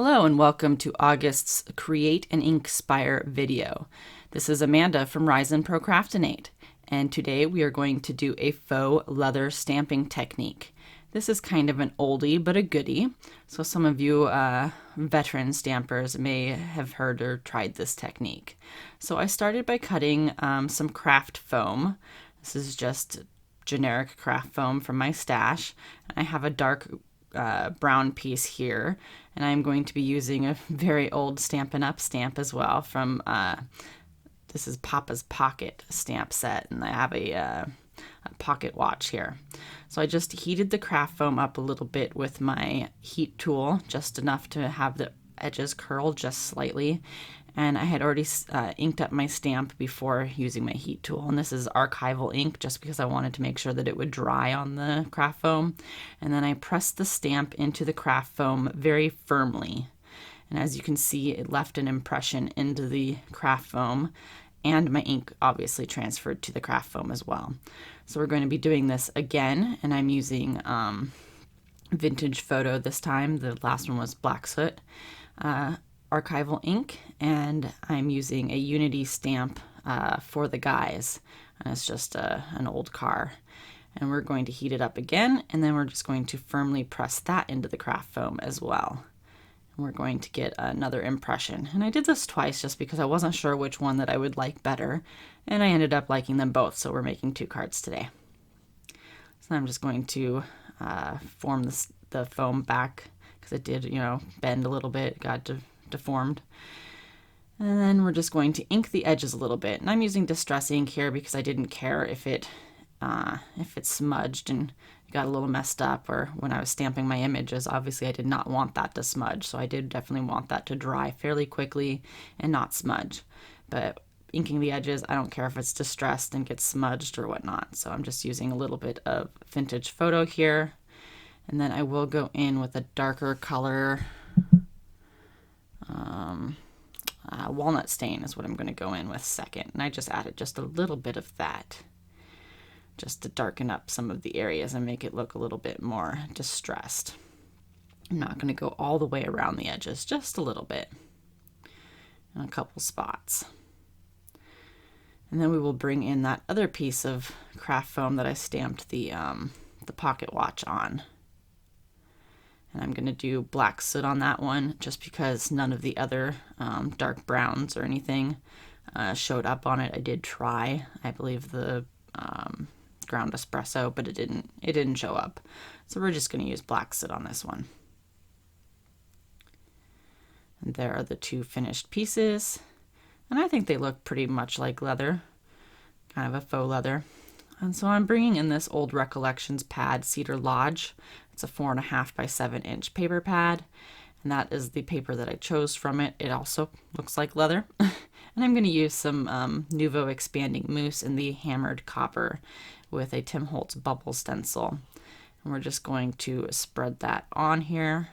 Hello and welcome to August's Create an Inkspire video. This is Amanda from Rise and Procrastinate, and today we are going to do a faux leather stamping technique. This is kind of an oldie but a goodie, so some of you veteran stampers may have heard or tried this technique. So I started by cutting some craft foam. This is just generic craft foam from my stash. I have a dark brown piece here, and I'm going to be using a very old Stampin' Up stamp as well from this is Papa's Pocket stamp set, and I have a pocket watch here. So I just heated the craft foam up a little bit with my heat tool, just enough to have the edges curl just slightly. And I had already inked up my stamp before using my heat tool. And this is Archival Ink, just because I wanted to make sure that it would dry on the craft foam. And then I pressed the stamp into the craft foam very firmly. And as you can see, it left an impression into the craft foam. And my ink obviously transferred to the craft foam as well. So we're going to be doing this again. And I'm using vintage photo this time. The last one was black soot. Archival ink, and I'm using a Unity stamp for the guys, and it's just an old car. And we're going to heat it up again, and then we're just going to firmly press that into the craft foam as well. And we're going to get another impression. And I did this twice just because I wasn't sure which one that I would like better, and I ended up liking them both, so we're making two cards today. So I'm just going to form the foam back, because it did, bend a little bit, got deformed. And then we're just going to ink the edges a little bit, and I'm using Distress ink here because I didn't care if it smudged and got a little messed up, or when I was stamping my images, obviously I did not want that to smudge, so I did definitely want that to dry fairly quickly and not smudge. But inking the edges, I don't care if it's distressed and gets smudged or whatnot, so I'm just using a little bit of vintage photo here. And then I will go in with a darker color. Walnut Stain is what I'm going to go in with second. And I just added just a little bit of that, just to darken up some of the areas and make it look a little bit more distressed. I'm not going to go all the way around the edges, just a little bit in a couple spots. And then we will bring in that other piece of craft foam that I stamped the pocket watch on. And I'm going to do black soot on that one, just because none of the other dark browns or anything showed up on it. I did try, I believe, the ground espresso, but it didn't show up. So we're just going to use black soot on this one. And there are the two finished pieces. And I think they look pretty much like leather, kind of a faux leather. And so I'm bringing in this old Recollections pad, Cedar Lodge. It's a 4.5 by 7 inch paper pad, and that is the paper that I chose from it. It also looks like leather. And I'm going to use some Nuvo expanding mousse in the hammered copper with a Tim Holtz bubble stencil. And we're just going to spread that on here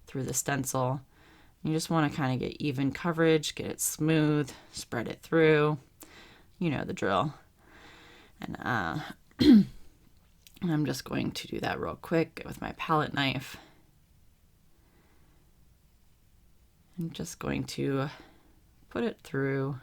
through the stencil. You just want to kind of get even coverage, get it smooth, spread it through. You know the drill. And I'm just going to do that real quick with my palette knife. I'm just going to put it through.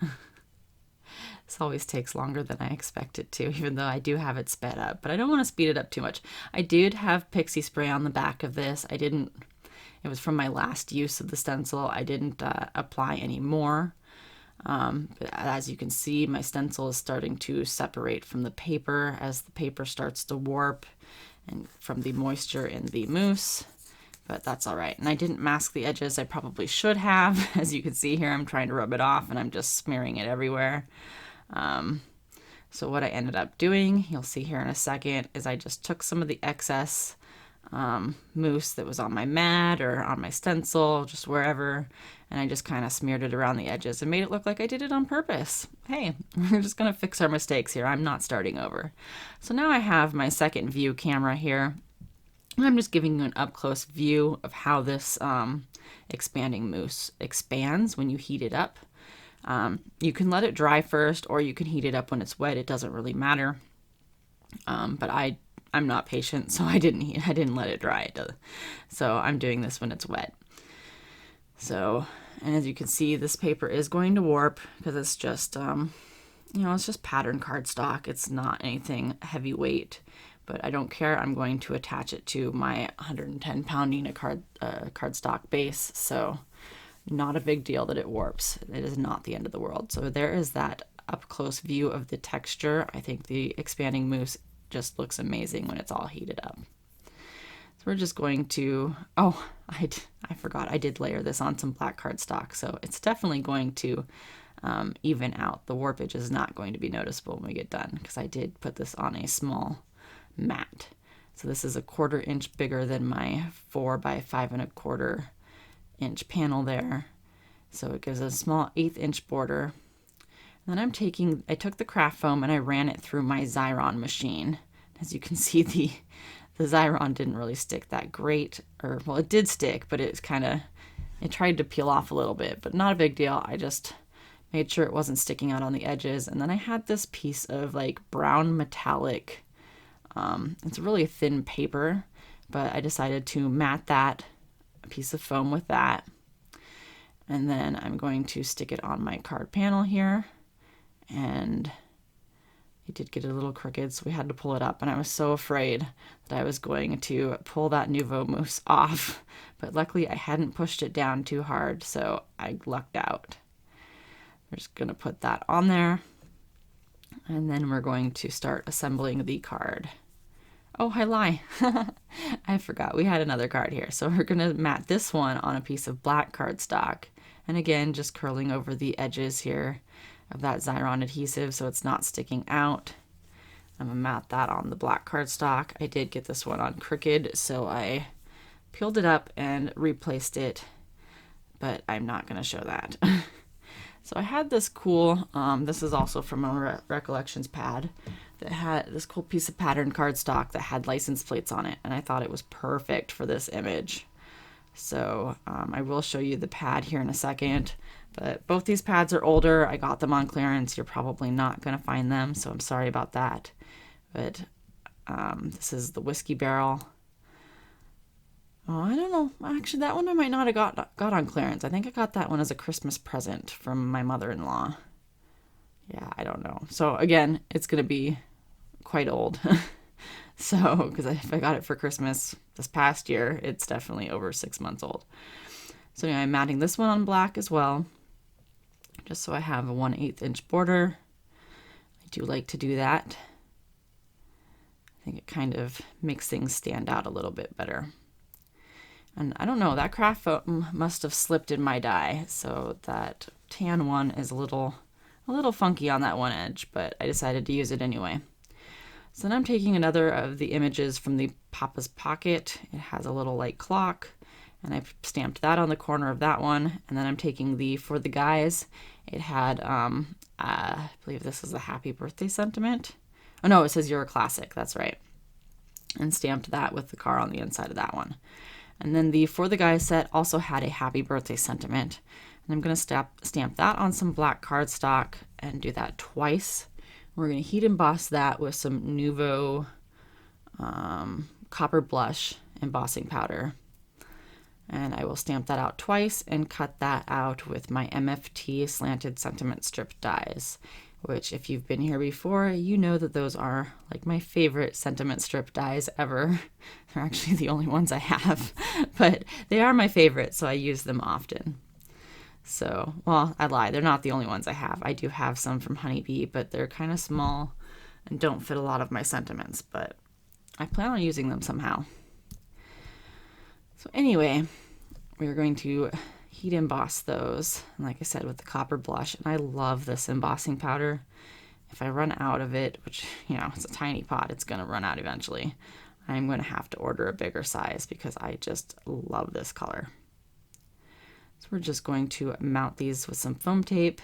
This always takes longer than I expect it to, even though I do have it sped up, but I don't want to speed it up too much. I did have pixie spray on the back of this. It was from my last use of the stencil. I didn't apply any more. But as you can see, my stencil is starting to separate from the paper as the paper starts to warp, and from the moisture in the mousse, but that's all right. And I didn't mask the edges. I probably should have. As you can see here, I'm trying to rub it off and I'm just smearing it everywhere. So what I ended up doing, you'll see here in a second, is I just took some of the excess mousse that was on my mat or on my stencil, just wherever, and I just kind of smeared it around the edges and made it look like I did it on purpose. Hey, we're just going to fix our mistakes here. I'm not starting over. So now I have my second view camera here, and I'm just giving you an up-close view of how this expanding mousse expands when you heat it up. You can let it dry first, or you can heat it up when it's wet. It doesn't really matter. But I'm not patient, so I didn't let it dry. So I'm doing this when it's wet. So, and as you can see, this paper is going to warp because it's just, it's just pattern cardstock. It's not anything heavyweight, but I don't care. I'm going to attach it to my 110 pounding cardstock base. So not a big deal that it warps. It is not the end of the world. So there is that up close view of the texture. I think the expanding mousse just looks amazing when it's all heated up. So we're just going to, I forgot, I did layer this on some black cardstock, so it's definitely going to even out. The warpage is not going to be noticeable when we get done because I did put this on a small mat. So this is a 1/4 inch bigger than my 4 by 5 1/4 inch panel there. So it gives a small 1/8 inch border. And then I took the craft foam and I ran it through my Xyron machine. As you can see, the Xyron didn't really stick that great, or well, it did stick, but it tried to peel off a little bit, but not a big deal. I just made sure it wasn't sticking out on the edges. And then I had this piece of like brown metallic, it's really thin paper, but I decided to mat that piece of foam with that. And then I'm going to stick it on my card panel here. And it did get a little crooked, so we had to pull it up, and I was so afraid that I was going to pull that Nuvo mousse off, but luckily I hadn't pushed it down too hard, so I lucked out. We're just going to put that on there, and then we're going to start assembling the card. Oh, I lie. I forgot we had another card here, so we're going to mat this one on a piece of black cardstock, and again just curling over the edges here of that Xyron adhesive so it's not sticking out. I'm gonna mat that on the black cardstock. I did get this one on crooked, so I peeled it up and replaced it, but I'm not gonna show that. So I had this cool, this is also from a Recollections pad, that had this cool piece of patterned cardstock that had license plates on it, and I thought it was perfect for this image. So I will show you the pad here in a second. But both these pads are older. I got them on clearance. You're probably not going to find them, so I'm sorry about that. But this is the whiskey barrel. Oh, I don't know. Actually, that one I might not have got on clearance. I think I got that one as a Christmas present from my mother-in-law. Yeah, I don't know. So again, it's going to be quite old. So, because if I got it for Christmas this past year, it's definitely over 6 months old. So anyway, I'm matting this one on black as well, just so I have a 1/8 inch border. I do like to do that. I think it kind of makes things stand out a little bit better. And I don't know, that craft foam must have slipped in my die, so that tan one is a little funky on that one edge, but I decided to use it anyway. So then I'm taking another of the images from the Papa's Pocket. It has a little like clock, and I stamped that on the corner of that one. And then I'm taking the For the Guys. It had, I believe this is a happy birthday sentiment. Oh no, it says You're a Classic, that's right. And stamped that with the car on the inside of that one. And then the For the Guys set also had a happy birthday sentiment. And I'm going to stamp that on some black cardstock and do that twice. We're going to heat emboss that with some Nuvo copper blush embossing powder. And I will stamp that out twice and cut that out with my MFT slanted sentiment strip dies, which if you've been here before, you know that those are like my favorite sentiment strip dies ever. They're actually the only ones I have, but they are my favorite, so I use them often. So, well, I lie, they're not the only ones I have. I do have some from Honeybee, but they're kind of small and don't fit a lot of my sentiments, but I plan on using them somehow. So anyway, we're going to heat emboss those, and like I said, with the copper blush, and I love this embossing powder. If I run out of it, which, it's a tiny pot, it's going to run out eventually, I'm going to have to order a bigger size because I just love this color. So we're just going to mount these with some foam tape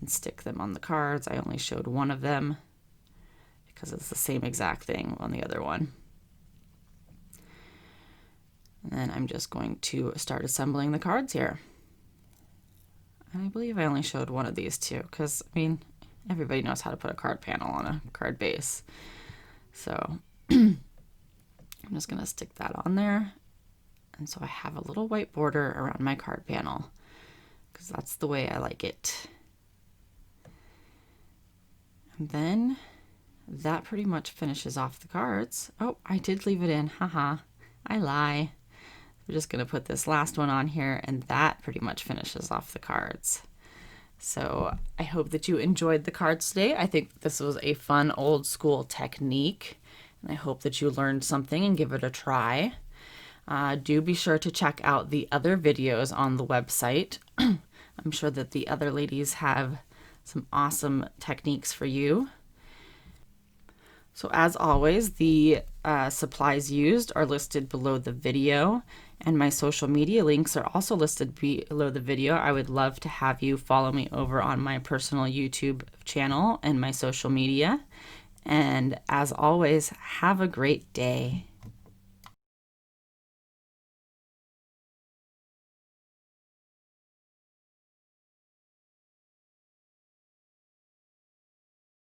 and stick them on the cards. I only showed one of them because it's the same exact thing on the other one. And then I'm just going to start assembling the cards here. And I believe I only showed one of these too, because, everybody knows how to put a card panel on a card base. So I'm just going to stick that on there. And so I have a little white border around my card panel because that's the way I like it. And then that pretty much finishes off the cards. Oh, I did leave it in. Haha, I lie. We're just going to put this last one on here, and that pretty much finishes off the cards. So I hope that you enjoyed the cards today. I think this was a fun old school technique, and I hope that you learned something and give it a try. Do be sure to check out the other videos on the website. I'm sure that the other ladies have some awesome techniques for you. So as always, the supplies used are listed below the video, and my social media links are also listed below the video. I would love to have you follow me over on my personal YouTube channel and my social media. And as always, have a great day.